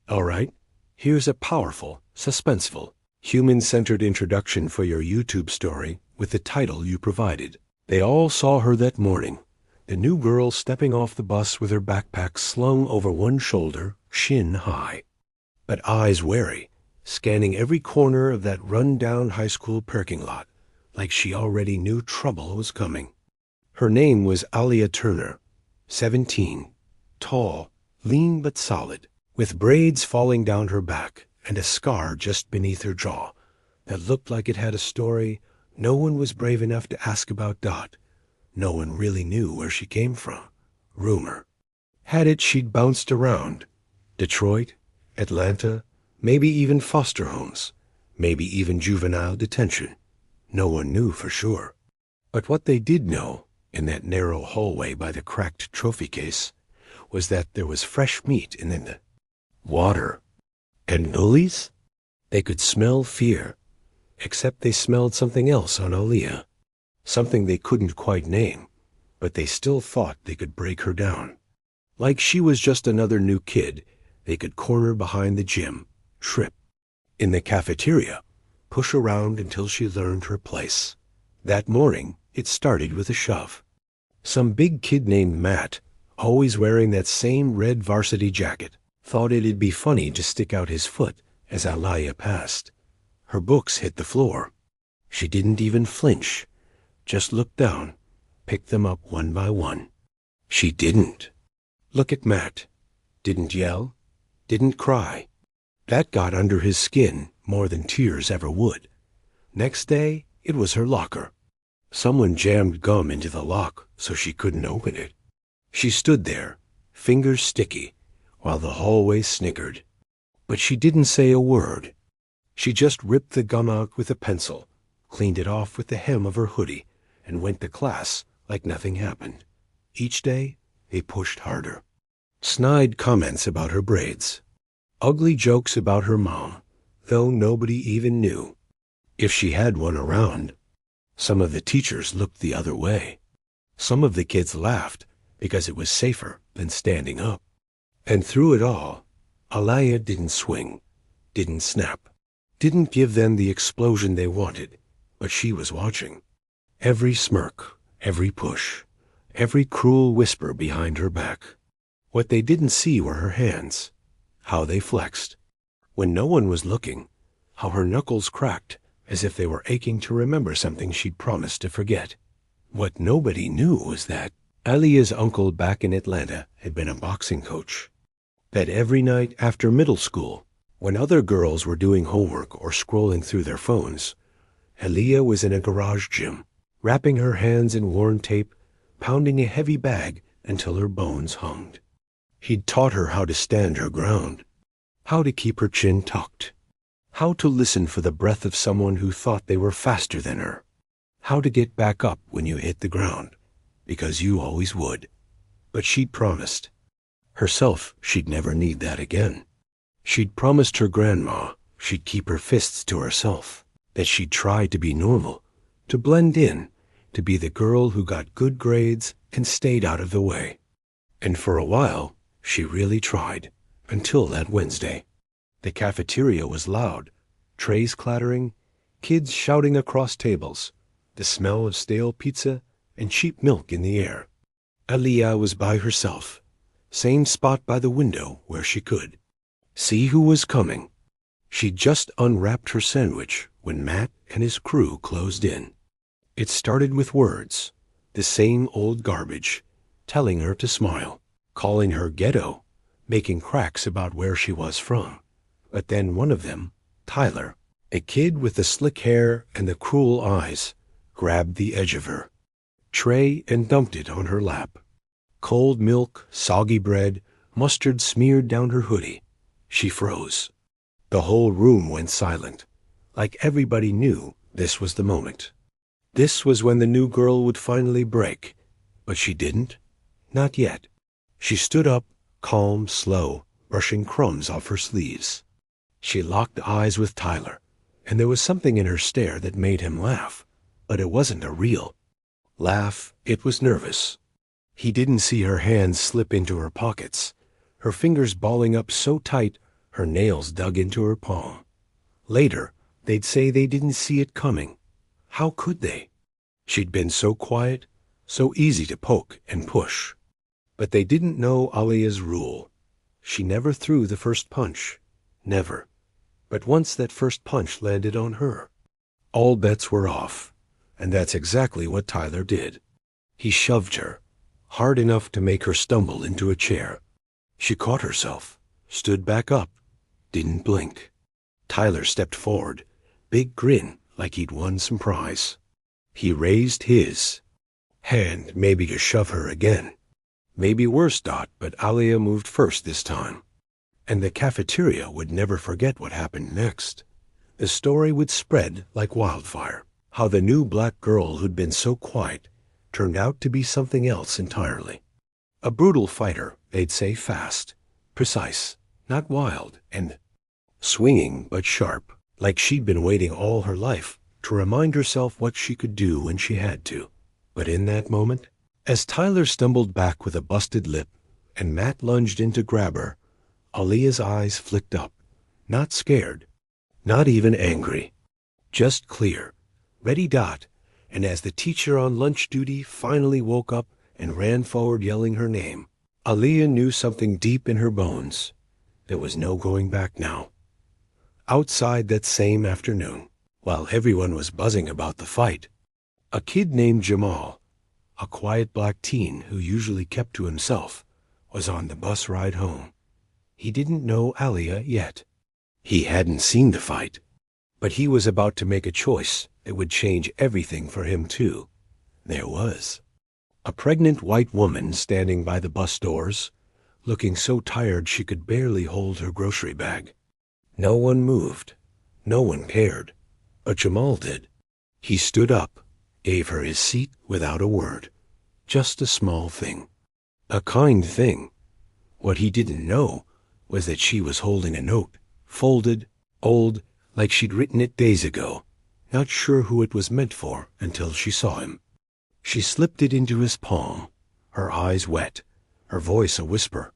All right, here's a powerful, suspenseful, human-centered introduction for your YouTube story with the title you provided. They all saw her that morning, the new girl stepping off the bus with her backpack slung over one shoulder, shin high, but eyes wary, scanning every corner of that run-down high school parking lot, like she already knew trouble was coming. Her name was Alia Turner, 17, tall, lean but solid, with braids falling down her back and a scar just beneath her jaw that looked like it had a story no one was brave enough to ask about Dot. No one really knew where she came from. Rumor had it she'd bounced around. Detroit, Atlanta, maybe even foster homes, maybe even juvenile detention. No one knew for sure. But what they did know, in that narrow hallway by the cracked trophy case, was that there was fresh meat in the water. And Bullies? They could smell fear, except they smelled something else on Alia. Something they couldn't quite name, but they still thought they could break her down. Like she was just another new kid they could corner behind the gym, trip, in the cafeteria, push around until she learned her place. That morning, it started with a shove. Some big kid named Matt, always wearing that same red varsity jacket, thought it'd be funny to stick out his foot as Alia passed. Her books hit the floor. She didn't even flinch, just looked down, picked them up one by one. She didn't look at Matt, didn't yell, didn't cry. That got under his skin more than tears ever would. Next day, it was her locker. Someone jammed gum into the lock so she couldn't open it. She stood there, fingers sticky, while the hallway snickered. But she didn't say a word. She just ripped the gum out with a pencil, cleaned it off with the hem of her hoodie, and went to class like nothing happened. Each day, they pushed harder. Snide comments about her braids. Ugly jokes about her mom, though nobody even knew if she had one around. Some of the teachers looked the other way. Some of the kids laughed because it was safer than standing up. And through it all, Alia didn't swing, didn't snap, didn't give them the explosion they wanted, but she was watching. Every smirk, every push, every cruel whisper behind her back. What they didn't see were her hands, how they flexed. When no one was looking, how her knuckles cracked as if they were aching to remember something she'd promised to forget. What nobody knew was that Alia's uncle back in Atlanta had been a boxing coach. That every night after middle school, when other girls were doing homework or scrolling through their phones, Alia was in a garage gym, wrapping her hands in worn tape, pounding a heavy bag until her bones hummed. He'd taught her how to stand her ground, how to keep her chin tucked, how to listen for the breath of someone who thought they were faster than her, how to get back up when you hit the ground, because you always would. But she'd promised herself she'd never need that again. She'd promised her grandma she'd keep her fists to herself, that she'd try to be normal, to blend in, to be the girl who got good grades and stayed out of the way. And for a while, she really tried, until that Wednesday. The cafeteria was loud, trays clattering, kids shouting across tables, the smell of stale pizza and cheap milk in the air. Alia was by herself, same spot by the window where she could see who was coming. She'd just unwrapped her sandwich when Matt and his crew closed in. It started with words, the same old garbage, telling her to smile, calling her ghetto, making cracks about where she was from. But then one of them, Tyler, a kid with the slick hair and the cruel eyes, grabbed the edge of her tray and dumped it on her lap. Cold milk, soggy bread, mustard smeared down her hoodie. She froze. The whole room went silent, like everybody knew this was the moment. This was when the new girl would finally break, but she didn't. Not yet. She stood up, calm, slow, brushing crumbs off her sleeves. She locked eyes with Tyler, and there was something in her stare that made him laugh, but it wasn't a real laugh. It was nervous. He didn't see her hands slip into her pockets, her fingers balling up so tight Her nails dug into her palm. Later, they'd say they didn't see it coming. How could they? She'd been so quiet, so easy to poke and push. But they didn't know Alia's rule. She never threw the first punch. Never. But once that first punch landed on her, all bets were off. And that's exactly what Tyler did. He shoved her, hard enough to make her stumble into a chair. She caught herself, stood back up, didn't blink. Tyler stepped forward, big grin like he'd won some prize. He raised his hand, maybe to shove her again. Maybe worse, Dot, but Alia moved first this time. And the cafeteria would never forget what happened next. The story would spread like wildfire. How the new black girl who'd been so quiet turned out to be something else entirely. A brutal fighter, they'd say, fast, precise, not wild, and swinging but sharp, like she'd been waiting all her life to remind herself what she could do when she had to. But in that moment, as Tyler stumbled back with a busted lip and Matt lunged in to grab her, Alia's eyes flicked up, not scared, not even angry, just clear. Ready, Dot, and as the teacher on lunch duty finally woke up and ran forward yelling her name, Alia knew something deep in her bones. There was no going back now. Outside that same afternoon, while everyone was buzzing about the fight, a kid named Jamal, a quiet black teen who usually kept to himself, was on the bus ride home. He didn't know Alia yet. He hadn't seen the fight, but he was about to make a choice that would change everything for him too. There was a pregnant white woman standing by the bus doors, looking so tired she could barely hold her grocery bag. No one moved. No one cared. But Jamal did. He stood up, gave her his seat without a word. Just a small thing. A kind thing. What he didn't know was that she was holding a note, folded, old, like she'd written it days ago, not sure who it was meant for until she saw him. She slipped it into his palm, her eyes wet, her voice a whisper.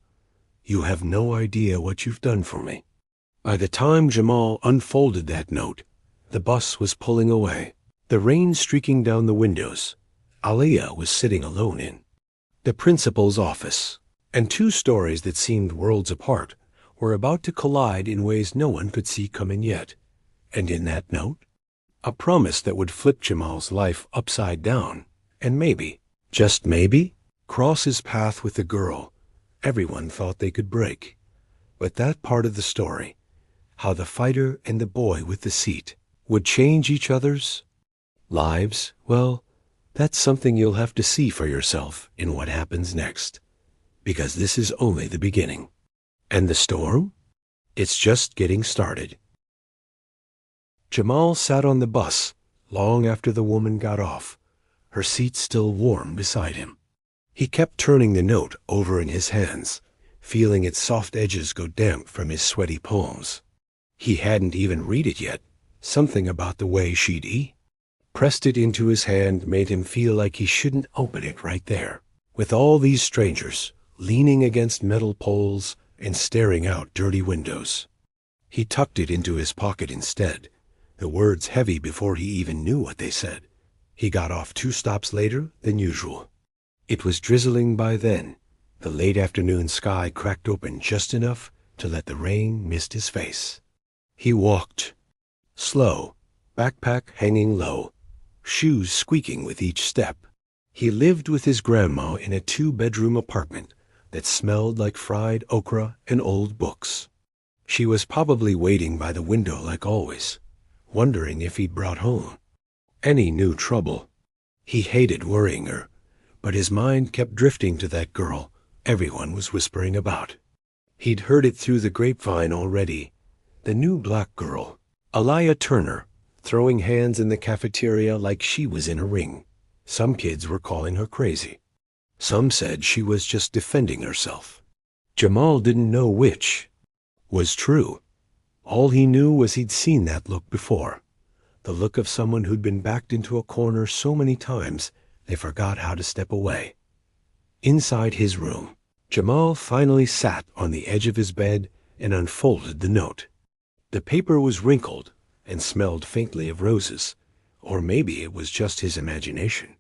"You have no idea what you've done for me." By the time Jamal unfolded that note, the bus was pulling away, the rain streaking down the windows. Alia was sitting alone in the principal's office, and two stories that seemed worlds apart were about to collide in ways no one could see coming yet. And in that note, a promise that would flip Jamal's life upside down, and maybe, just maybe, cross his path with the girl everyone thought they could break. But that part of the story, how the fighter and the boy with the seat would change each other's lives, well, that's something you'll have to see for yourself in what happens next. Because this is only the beginning. And the storm? It's just getting started. Jamal sat on the bus long after the woman got off, her seat still warm beside him. He kept turning the note over in his hands, feeling its soft edges go damp from his sweaty palms. He hadn't even read it yet. Something about the way she'd pressed it into his hand made him feel like he shouldn't open it right there, with all these strangers leaning against metal poles and staring out dirty windows. He tucked it into his pocket instead, the words heavy before he even knew what they said. He got off 2 stops later than usual. It was drizzling by then. The late afternoon sky cracked open just enough to let the rain mist his face. He walked, slow, backpack hanging low, shoes squeaking with each step. He lived with his grandma in a 2-bedroom apartment that smelled like fried okra and old books. She was probably waiting by the window like always, wondering if he'd brought home any new trouble. He hated worrying her, but his mind kept drifting to that girl everyone was whispering about. He'd heard it through the grapevine already. The new black girl, Alia Turner, throwing hands in the cafeteria like she was in a ring. Some kids were calling her crazy. Some said she was just defending herself. Jamal didn't know which was true. All he knew was he'd seen that look before. The look of someone who'd been backed into a corner so many times they forgot how to step away. Inside his room, Jamal finally sat on the edge of his bed and unfolded the note. The paper was wrinkled and smelled faintly of roses, or maybe it was just his imagination.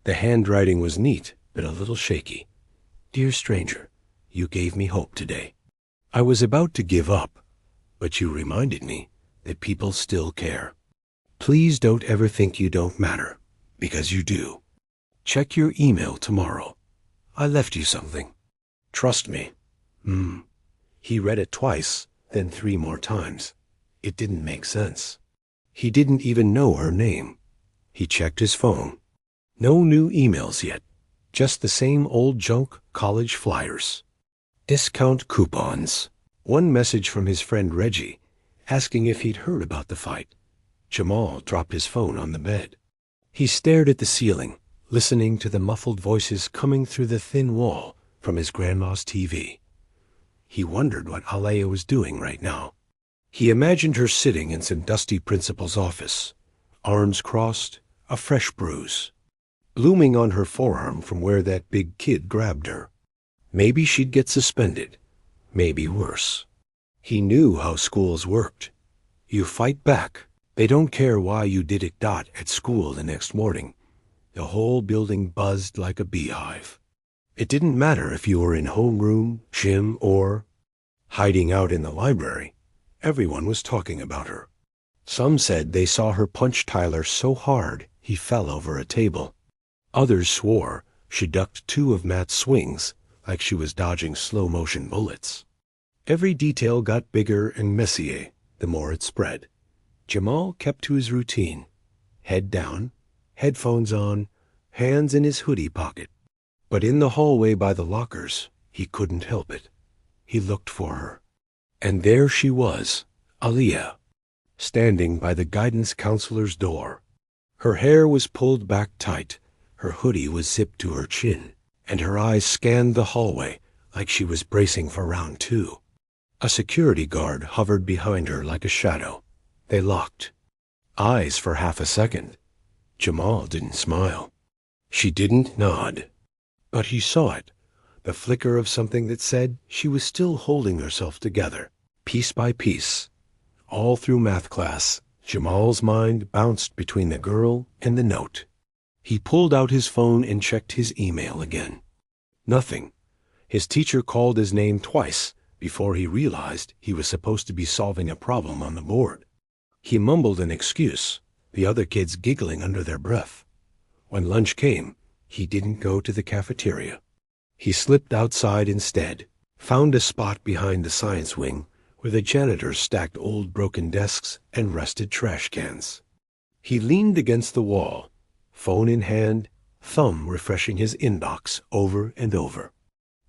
The handwriting was neat, but a little shaky. "Dear stranger, you gave me hope today. I was about to give up, but you reminded me that people still care. Please don't ever think you don't matter, because you do. Check your email tomorrow. I left you something. Trust me." He read it twice, then 3 more times. It didn't make sense. He didn't even know her name. He checked his phone. No new emails yet. Just the same old junk college flyers. Discount coupons. One message from his friend Reggie, asking if he'd heard about the fight. Jamal dropped his phone on the bed. He stared at the ceiling, listening to the muffled voices coming through the thin wall from his grandma's TV. He wondered what Alea was doing right now. He imagined her sitting in some dusty principal's office, arms crossed, a fresh bruise, blooming on her forearm from where that big kid grabbed her. Maybe she'd get suspended, maybe worse. He knew how schools worked. You fight back. They don't care why you did it. At school the next morning, the whole building buzzed like a beehive. It didn't matter if you were in homeroom, gym, or hiding out in the library. Everyone was talking about her. Some said they saw her punch Tyler so hard he fell over a table. Others swore she ducked 2 of Matt's swings like she was dodging slow-motion bullets. Every detail got bigger and messier the more it spread. Jamal kept to his routine. Head down, headphones on, hands in his hoodie pocket. But in the hallway by the lockers, he couldn't help it. He looked for her. And there she was, Alea, standing by the guidance counselor's door. Her hair was pulled back tight, her hoodie was zipped to her chin, and her eyes scanned the hallway like she was bracing for round 2. A security guard hovered behind her like a shadow. They locked eyes for half a second. Jamal didn't smile. She didn't nod. But he saw it, the flicker of something that said she was still holding herself together, piece by piece. All through math class, Jamal's mind bounced between the girl and the note. He pulled out his phone and checked his email again. Nothing. His teacher called his name twice before he realized he was supposed to be solving a problem on the board. He mumbled an excuse, the other kids giggling under their breath. When lunch came, he didn't go to the cafeteria. He slipped outside instead, found a spot behind the science wing where the janitors stacked old broken desks and rusted trash cans. He leaned against the wall, phone in hand, thumb refreshing his inbox over and over.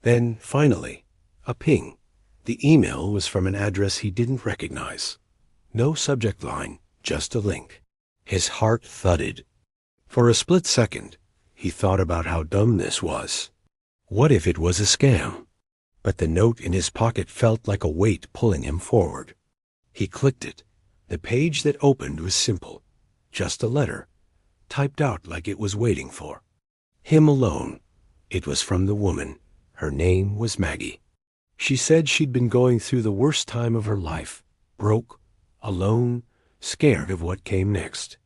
Then, finally, a ping. The email was from an address he didn't recognize. No subject line, just a link. His heart thudded. For a split second, he thought about how dumb this was. What if it was a scam? But the note in his pocket felt like a weight pulling him forward. He clicked it. The page that opened was simple. Just a letter, typed out like it was waiting for him alone. It was from the woman. Her name was Maggie. She said she'd been going through the worst time of her life, broke, alone, scared of what came next.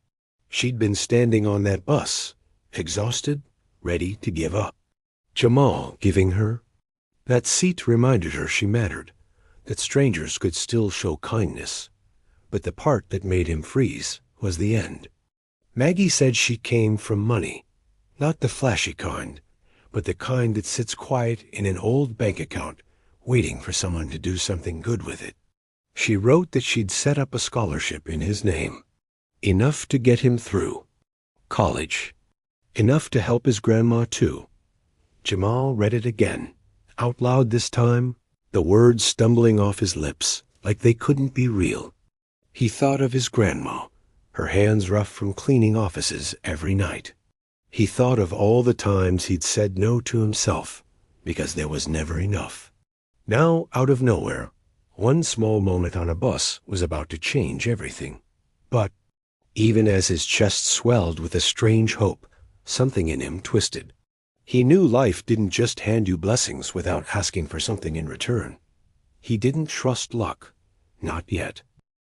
She'd been standing on that bus, exhausted, ready to give up. Jamal giving her that seat reminded her she mattered, that strangers could still show kindness. But the part that made him freeze was the end. Maggie said she came from money, not the flashy kind, but the kind that sits quiet in an old bank account, waiting for someone to do something good with it. She wrote that she'd set up a scholarship in his name. Enough to get him through college. Enough to help his grandma, too. Jamal read it again, out loud this time, the words stumbling off his lips like they couldn't be real. He thought of his grandma, her hands rough from cleaning offices every night. He thought of all the times he'd said no to himself because there was never enough. Now, out of nowhere, one small moment on a bus was about to change everything. But even as his chest swelled with a strange hope, something in him twisted. He knew life didn't just hand you blessings without asking for something in return. He didn't trust luck. Not yet.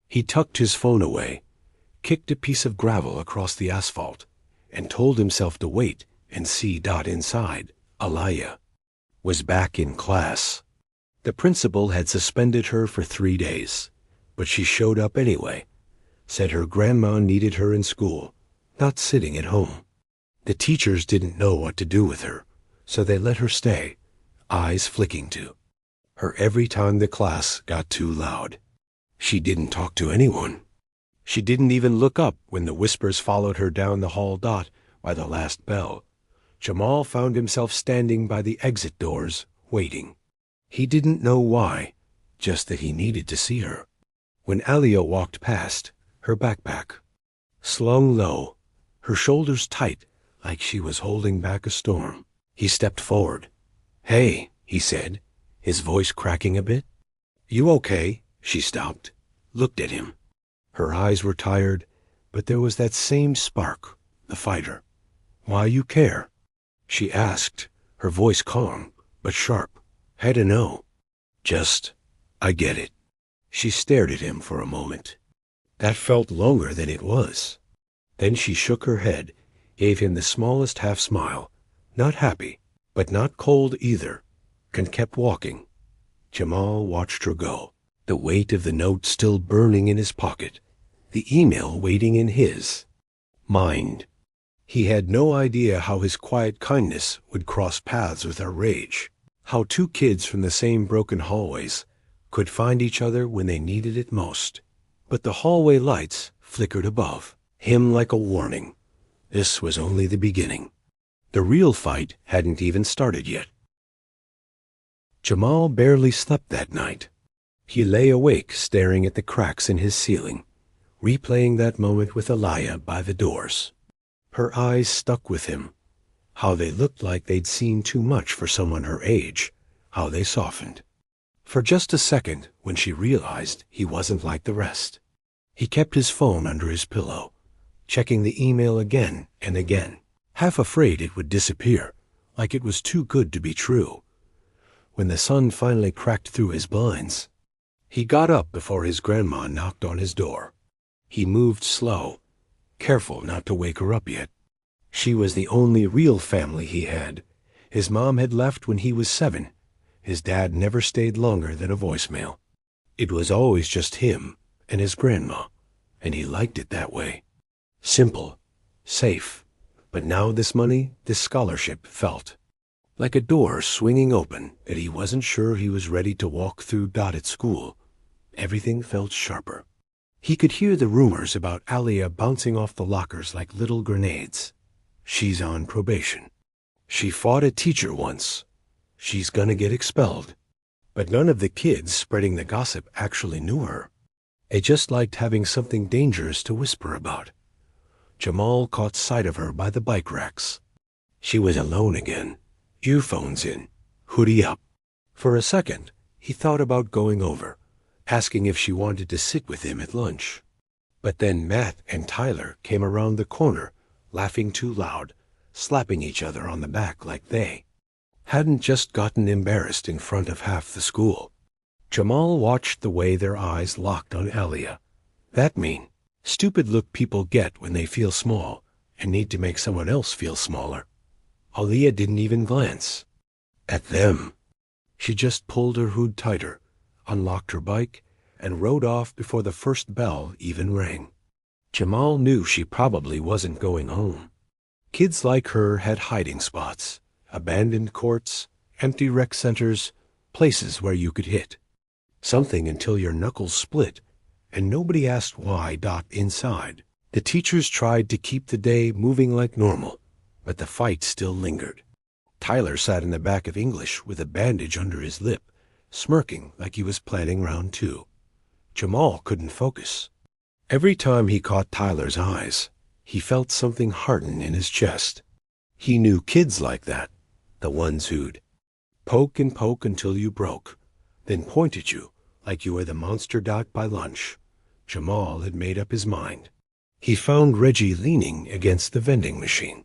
He tucked his phone away, kicked a piece of gravel across the asphalt, and told himself to wait and see. Inside, Aliyah was back in class. The principal had suspended her for 3 days, but she showed up anyway, said her grandma needed her in school, not sitting at home. The teachers didn't know what to do with her, so they let her stay, eyes flicking to her every time the class got too loud. She didn't talk to anyone. She didn't even look up when the whispers followed her down the hall. By the last bell, Jamal found himself standing by the exit doors, waiting. He didn't know why, just that he needed to see her. When Aliyah walked past, her backpack slung low, her shoulders tight like she was holding back a storm, he stepped forward. "Hey," he said, his voice cracking a bit. "You okay?" She stopped, looked at him. Her eyes were tired, but there was that same spark, the fighter. "Why you care?" she asked, her voice calm but sharp. "Had to know." "Just, I get it." She stared at him for a moment. That felt longer than it was. Then she shook her head, gave him the smallest half smile, not happy, but not cold either, and kept walking. Jamal watched her go, the weight of the note still burning in his pocket, the email waiting in his mind. He had no idea how his quiet kindness would cross paths with her rage, how two kids from the same broken hallways could find each other when they needed it most. But the hallway lights flickered above him like a warning. This was only the beginning. The real fight hadn't even started yet. Jamal barely slept that night. He lay awake staring at the cracks in his ceiling, replaying that moment with Aliyah by the doors. Her eyes stuck with him. How they looked like they'd seen too much for someone her age. How they softened. For just a second, when she realized he wasn't like the rest. He kept his phone under his pillow, checking the email again and again, half afraid it would disappear, like it was too good to be true. When the sun finally cracked through his blinds, he got up before his grandma knocked on his door. He moved slow, careful not to wake her up yet. She was the only real family he had. His mom had left when he was 7. His dad never stayed longer than a voicemail. It was always just him and his grandma, and he liked it that way. Simple, safe, but now this money, this scholarship felt like a door swinging open that he wasn't sure he was ready to walk through. At school, everything felt sharper. He could hear the rumors about Aliyah bouncing off the lockers like little grenades. She's on probation. She fought a teacher once. She's gonna get expelled. But none of the kids spreading the gossip actually knew her. They just liked having something dangerous to whisper about. Jamal caught sight of her by the bike racks. She was alone again, earphones in, hoodie up. For a second, he thought about going over, asking if she wanted to sit with him at lunch. But then Matt and Tyler came around the corner, laughing too loud, slapping each other on the back like they hadn't just gotten embarrassed in front of half the school. Jamal watched the way their eyes locked on Aliyah. That mean, stupid look people get when they feel small and need to make someone else feel smaller. Aliyah didn't even glance at them. She just pulled her hood tighter, unlocked her bike, and rode off before the first bell even rang. Jamal knew she probably wasn't going home. Kids like her had hiding spots, abandoned courts, empty rec centers, places where you could hit something until your knuckles split, and nobody asked why. Inside, the teachers tried to keep the day moving like normal, but the fight still lingered. Tyler sat in the back of English with a bandage under his lip, smirking like he was planning round 2. Jamal couldn't focus. Every time he caught Tyler's eyes, he felt something harden in his chest. He knew kids like that, the ones who'd poke and poke until you broke, then point at you like you were the monster. By lunch, Jamal had made up his mind. He found Reggie leaning against the vending machine.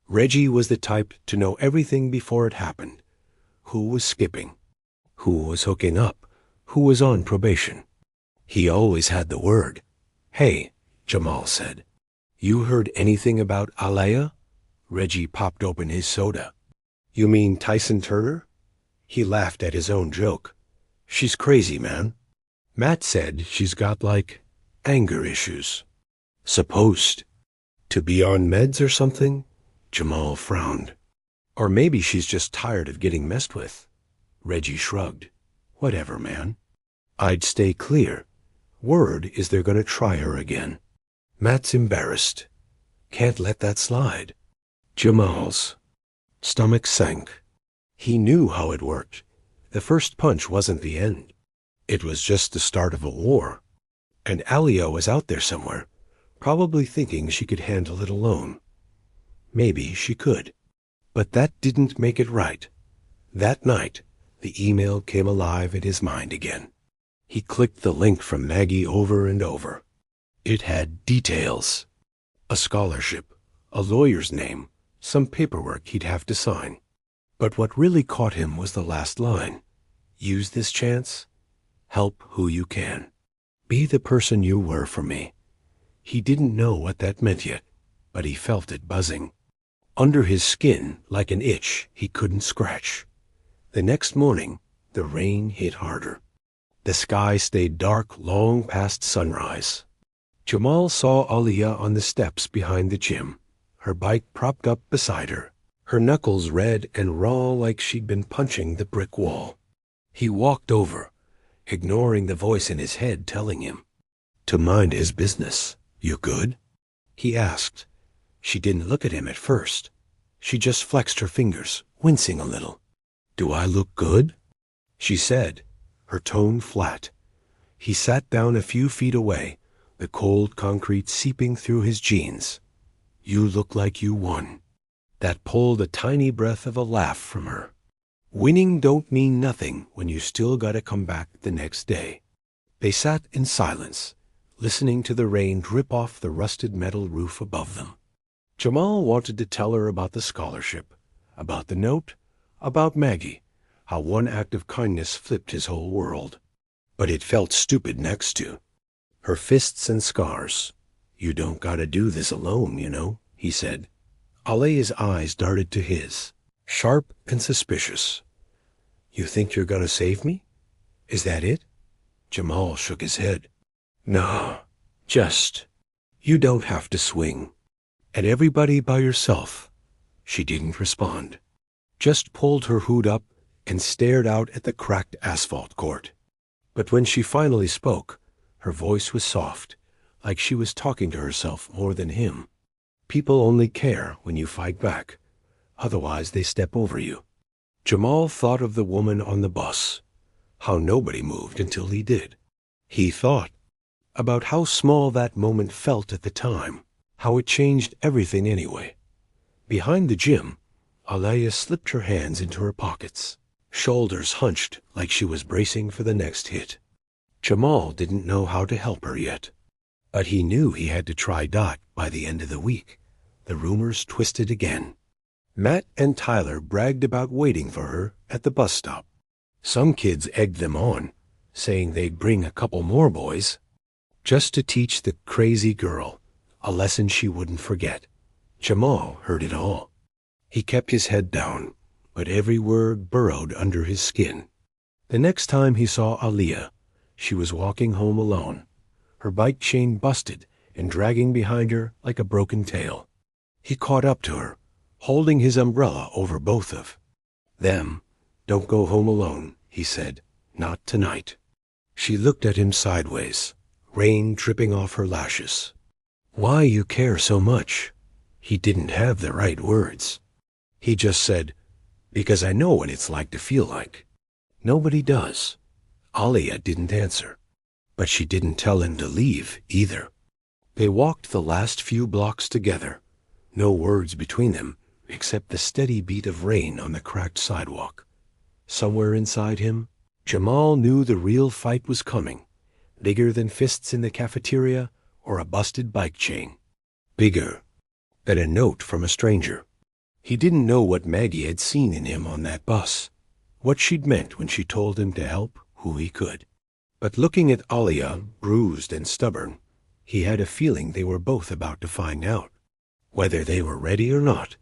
Reggie was the type to know everything before it happened. Who was skipping? Who was hooking up? who was on probation. He always had the word. "Hey," Jamal said. "You heard anything about Alea?" Reggie popped open his soda. "You mean Tyson Turner?" He laughed at his own joke. "She's crazy, man. Matt said she's got, like, anger issues. Supposed to be on meds or something?" Jamal frowned. "Or maybe she's just tired of getting messed with." Reggie shrugged. "Whatever, man. I'd stay clear. Word is they're gonna try her again. Matt's embarrassed. Can't let that slide." Jamal's stomach sank. He knew how it worked. The first punch wasn't the end. It was just the start of a war. And Alia was out there somewhere, probably thinking she could handle it alone. Maybe she could. But that didn't make it right. That night, the email came alive in his mind again. He clicked the link from Maggie over and over. It had details. A scholarship, a lawyer's name, some paperwork he'd have to sign. But what really caught him was the last line. "Use this chance. Help who you can. Be the person you were for me." He didn't know what that meant yet, but he felt it buzzing. Under his skin, like an itch he couldn't scratch. The next morning, the rain hit harder. The sky stayed dark long past sunrise. Jamal saw Aliyah on the steps behind the gym, her bike propped up beside her, her knuckles red and raw like she'd been punching the brick wall. He walked over, ignoring the voice in his head telling him to mind his business. "You good?" he asked. She didn't look at him at first. She just flexed her fingers, wincing a little. "Do I look good?" she said, her tone flat. He sat down a few feet away, the cold concrete seeping through his jeans. "You look like you won." That pulled a tiny breath of a laugh from her. Winning don't mean nothing when you still gotta come back the next day. They sat in silence, listening to the rain drip off the rusted metal roof above them. Jamal wanted to tell her about the scholarship, about the note, about Maggie, how one act of kindness flipped his whole world. But it felt stupid next to her fists and scars. "You don't gotta do this alone, you know," he said. Alea's eyes darted to his, sharp and suspicious. "You think you're gonna save me? Is that it?" Jamal shook his head. "No, just, you don't have to swing. And everybody by yourself." She didn't respond, just pulled her hood up and stared out at the cracked asphalt court. But when she finally spoke, her voice was soft, like she was talking to herself more than him. "People only care when you fight back. Otherwise they step over you." Jamal thought of the woman on the bus, how nobody moved until he did. He thought about how small that moment felt at the time, how it changed everything anyway. Behind the gym, Alea slipped her hands into her pockets, shoulders hunched like she was bracing for the next hit. Jamal didn't know how to help her yet, but he knew he had to try Dot by the end of the week. The rumors twisted again. Matt and Tyler bragged about waiting for her at the bus stop. Some kids egged them on, saying they'd bring a couple more boys, just to teach the crazy girl a lesson she wouldn't forget. Jamal heard it all. He kept his head down, but every word burrowed under his skin. The next time he saw Aliyah, she was walking home alone, her bike chain busted and dragging behind her like a broken tail. He caught up to her, holding his umbrella over both of them. "Don't go home alone," he said. "Not tonight." She looked at him sideways, rain dripping off her lashes. "Why you care so much?" He didn't have the right words. He just said, "Because I know what it's like to feel like." Nobody does. Aliyah didn't answer, but she didn't tell him to leave either. They walked the last few blocks together, no words between them except the steady beat of rain on the cracked sidewalk. Somewhere inside him, Jamal knew the real fight was coming, bigger than fists in the cafeteria or a busted bike chain. Bigger than a note from a stranger. He didn't know what Maggie had seen in him on that bus, what she'd meant when she told him to help who he could. But looking at Alia, bruised and stubborn, he had a feeling they were both about to find out. Whether they were ready or not,